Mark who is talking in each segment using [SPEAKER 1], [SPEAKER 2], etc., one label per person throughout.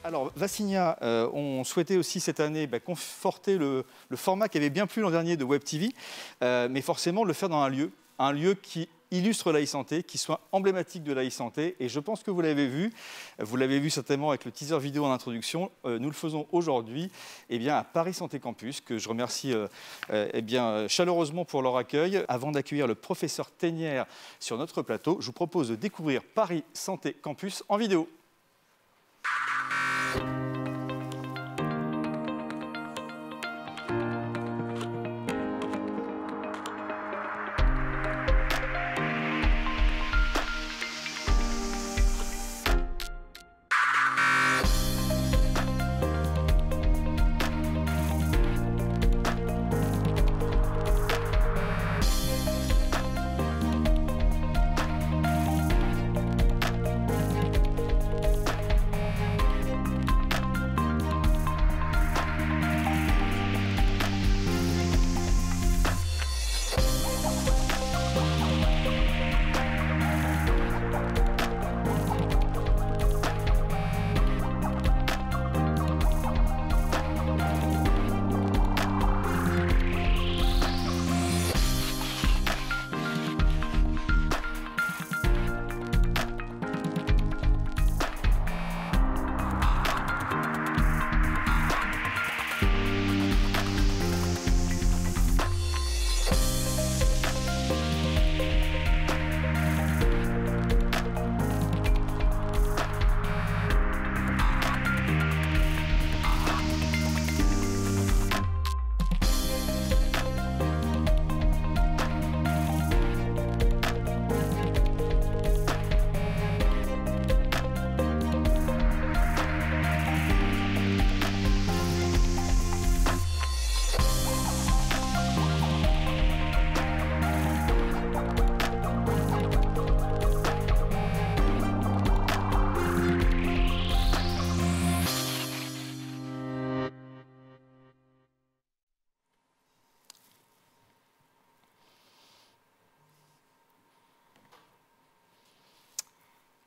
[SPEAKER 1] Alors, Vassigna, on souhaitait aussi cette année conforter le format qui avait bien plu l'an dernier de Web TV, mais forcément le faire dans un lieu qui illustre la e-santé, qui soit emblématique de la e-santé. Et je pense que vous l'avez vu certainement avec le teaser vidéo en introduction. Nous le faisons aujourd'hui à Paris Santé Campus, que je remercie chaleureusement pour leur accueil. Avant d'accueillir le professeur Thénière sur notre plateau, je vous propose de découvrir Paris Santé Campus en vidéo.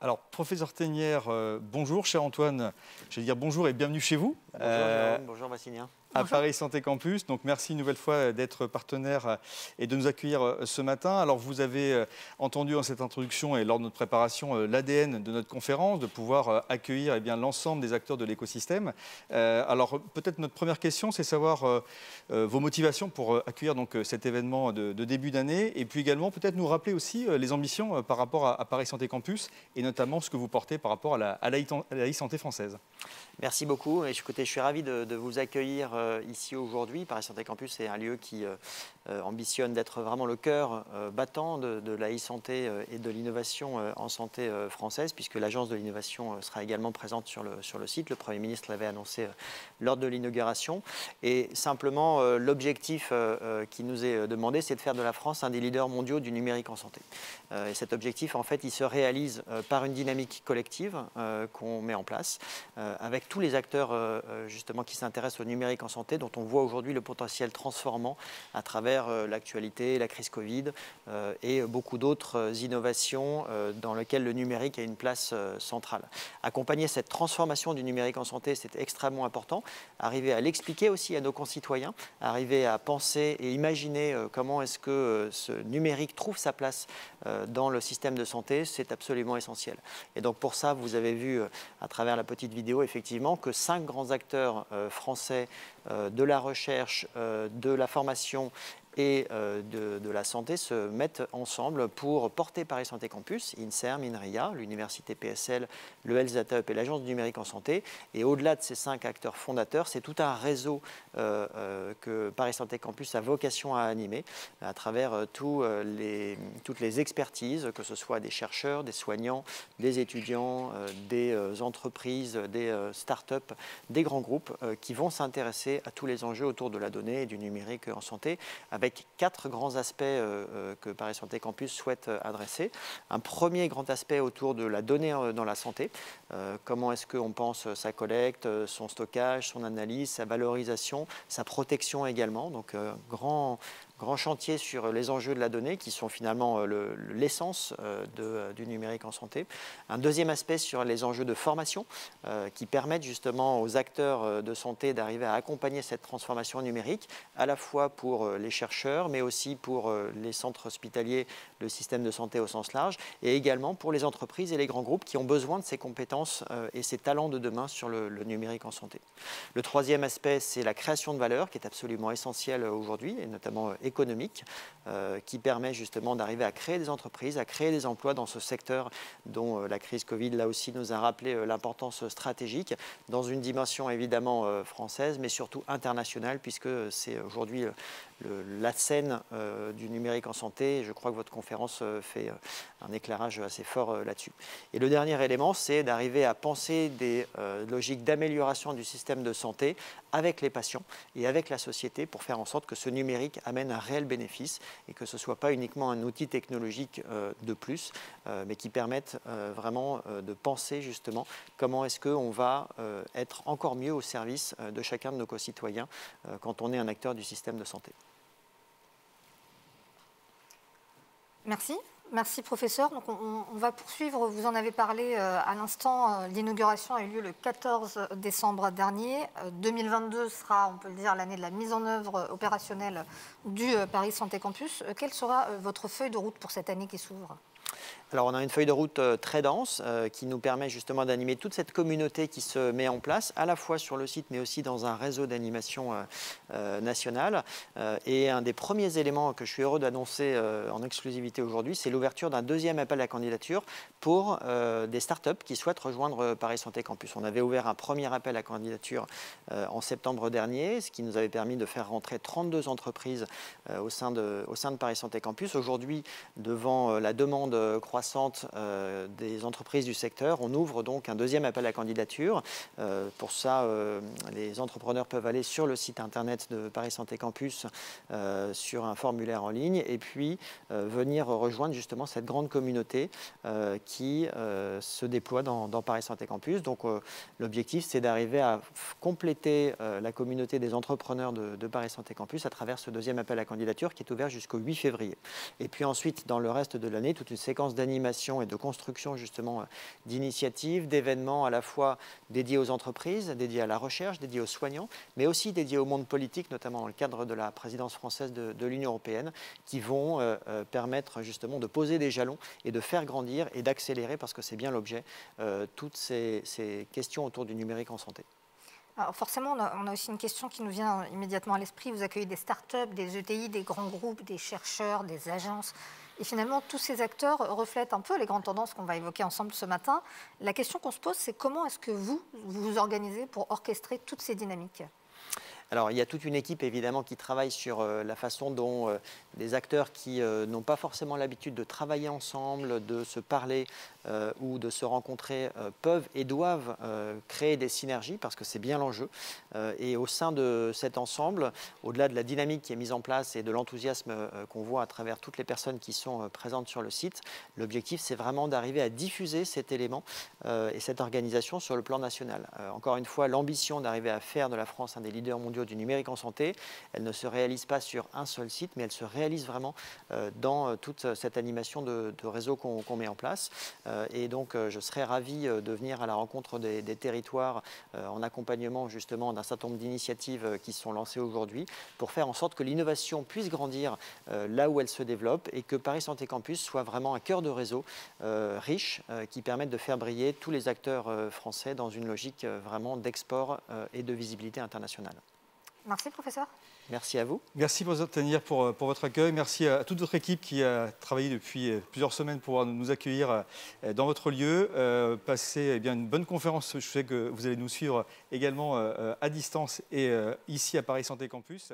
[SPEAKER 1] Alors, professeur Thénière, bonjour, cher Antoine. Je vais dire bonjour et bienvenue chez vous.
[SPEAKER 2] Bonjour Jérôme, bonjour Vassigna.
[SPEAKER 1] À Paris Santé Campus. Donc, merci une nouvelle fois d'être partenaire et de nous accueillir ce matin. Alors, vous avez entendu dans cette introduction et lors de notre préparation l'ADN de notre conférence, de pouvoir accueillir l'ensemble des acteurs de l'écosystème. Alors, peut-être notre première question, c'est savoir vos motivations pour accueillir donc, cet événement de début d'année et puis également peut-être nous rappeler aussi les ambitions par rapport à Paris Santé Campus et notamment ce que vous portez par rapport à la e-santé française.
[SPEAKER 2] Merci beaucoup. Et écoutez, je suis ravi de vous accueillir ici aujourd'hui. Paris Santé Campus est un lieu qui ambitionne d'être vraiment le cœur battant de la e-santé et de l'innovation en santé française, puisque l'agence de l'innovation sera également présente sur le site. Le Premier ministre l'avait annoncé lors de l'inauguration. Et simplement, l'objectif qui nous est demandé, c'est de faire de la France un des leaders mondiaux du numérique en santé. Et cet objectif, en fait, il se réalise par une dynamique collective qu'on met en place avec tous les acteurs justement qui s'intéressent au numérique en santé, dont on voit aujourd'hui le potentiel transformant à travers l'actualité, la crise Covid et beaucoup d'autres innovations dans lesquelles le numérique a une place centrale. Accompagner cette transformation du numérique en santé, c'est extrêmement important. Arriver à l'expliquer aussi à nos concitoyens, arriver à penser et imaginer comment est-ce que ce numérique trouve sa place dans le système de santé, c'est absolument essentiel. Et donc pour ça, vous avez vu à travers la petite vidéo, effectivement, que 5 grands acteurs français de la recherche, de la formation et de la santé se mettent ensemble pour porter Paris Santé Campus, INSERM, INRIA, l'université PSL, le Health Data Hub et l'agence du numérique en santé. Et au-delà de ces 5 acteurs fondateurs, c'est tout un réseau que Paris Santé Campus a vocation à animer à travers toutes les expertises, que ce soit des chercheurs, des soignants, des étudiants, des entreprises, des start-up, des grands groupes qui vont s'intéresser à tous les enjeux autour de la donnée et du numérique en santé, avec 4 grands aspects que Paris Santé Campus souhaite adresser. Un premier grand aspect autour de la donnée dans la santé. Comment est-ce qu'on pense sa collecte, son stockage, son analyse, sa valorisation, sa protection également. Donc, grand grand chantier sur les enjeux de la donnée qui sont finalement l'essence du numérique en santé. Un deuxième aspect sur les enjeux de formation qui permettent justement aux acteurs de santé d'arriver à accompagner cette transformation numérique, à la fois pour les chercheurs, mais aussi pour les centres hospitaliers, le système de santé au sens large, et également pour les entreprises et les grands groupes qui ont besoin de ces compétences et ces talents de demain sur le numérique en santé. Le troisième aspect, c'est la création de valeur qui est absolument essentielle aujourd'hui, et notamment économique, qui permet justement d'arriver à créer des entreprises, à créer des emplois dans ce secteur dont la crise Covid, là aussi, nous a rappelé l'importance stratégique, dans une dimension évidemment française, mais surtout internationale, puisque c'est aujourd'hui la scène du numérique en santé. Je crois que votre conférence fait un éclairage assez fort là-dessus. Et le dernier élément, c'est d'arriver à penser des logiques d'amélioration du système de santé avec les patients et avec la société pour faire en sorte que ce numérique amène un réel bénéfice et que ce ne soit pas uniquement un outil technologique de plus, mais qui permette vraiment de penser justement comment est-ce qu'on va être encore mieux au service de chacun de nos concitoyens quand on est un acteur du système de santé.
[SPEAKER 3] Merci. Merci, professeur. Donc, on va poursuivre. Vous en avez parlé à l'instant. L'inauguration a eu lieu le 14 décembre dernier. 2022 sera, on peut le dire, l'année de la mise en œuvre opérationnelle du Paris Santé Campus. Quelle sera votre feuille de route pour cette année qui s'ouvre ?
[SPEAKER 2] Alors, on a une feuille de route très dense qui nous permet justement d'animer toute cette communauté qui se met en place, à la fois sur le site, mais aussi dans un réseau d'animation nationale. Et un des premiers éléments que je suis heureux d'annoncer en exclusivité aujourd'hui, c'est l'ouverture d'un deuxième appel à candidature pour des startups qui souhaitent rejoindre Paris Santé Campus. On avait ouvert un premier appel à candidature en septembre dernier, ce qui nous avait permis de faire rentrer 32 entreprises au sein de Paris Santé Campus. Aujourd'hui, devant la demande croissante des entreprises du secteur, on ouvre donc un deuxième appel à candidature. Pour ça, les entrepreneurs peuvent aller sur le site internet de Paris Santé Campus sur un formulaire en ligne et puis venir rejoindre justement cette grande communauté qui se déploie dans Paris Santé Campus. Donc l'objectif, c'est d'arriver à compléter la communauté des entrepreneurs de Paris Santé Campus à travers ce deuxième appel à candidature qui est ouvert jusqu'au 8 février. Et puis ensuite, dans le reste de l'année, toute une séquence d'animation et de construction justement d'initiatives, d'événements à la fois dédiés aux entreprises, dédiés à la recherche, dédiés aux soignants, mais aussi dédiés au monde politique, notamment dans le cadre de la présidence française de l'Union européenne, qui vont permettre justement de poser des jalons et de faire grandir et d'accélérer, parce que c'est bien l'objet, toutes ces questions autour du numérique en santé.
[SPEAKER 3] Alors forcément, on a aussi une question qui nous vient immédiatement à l'esprit. Vous accueillez des startups, des ETI, des grands groupes, des chercheurs, des agences. Et finalement, tous ces acteurs reflètent un peu les grandes tendances qu'on va évoquer ensemble ce matin. La question qu'on se pose, c'est comment est-ce que vous vous organisez pour orchestrer toutes ces dynamiques ?
[SPEAKER 2] Alors, il y a toute une équipe, évidemment, qui travaille sur la façon dont des acteurs qui n'ont pas forcément l'habitude de travailler ensemble, de se parler ou de se rencontrer, peuvent et doivent créer des synergies, parce que c'est bien l'enjeu. Et au sein de cet ensemble, au-delà de la dynamique qui est mise en place et de l'enthousiasme qu'on voit à travers toutes les personnes qui sont présentes sur le site, l'objectif, c'est vraiment d'arriver à diffuser cet élément et cette organisation sur le plan national. Encore une fois, l'ambition d'arriver à faire de la France un des leaders mondiaux du numérique en santé, elle ne se réalise pas sur un seul site, mais elle se réalise vraiment dans toute cette animation de réseau qu'on met en place. Et donc, je serais ravi de venir à la rencontre des territoires en accompagnement justement d'un certain nombre d'initiatives qui sont lancées aujourd'hui pour faire en sorte que l'innovation puisse grandir là où elle se développe et que Paris Santé Campus soit vraiment un cœur de réseau riche qui permette de faire briller tous les acteurs français dans une logique vraiment d'export et de visibilité internationale.
[SPEAKER 3] Merci, professeur.
[SPEAKER 2] Merci à vous.
[SPEAKER 1] Merci, professeur Tenir, pour votre accueil. Merci à toute votre équipe qui a travaillé depuis plusieurs semaines pour nous accueillir dans votre lieu. Passez une bonne conférence. Je sais que vous allez nous suivre également à distance et ici à Paris Santé Campus.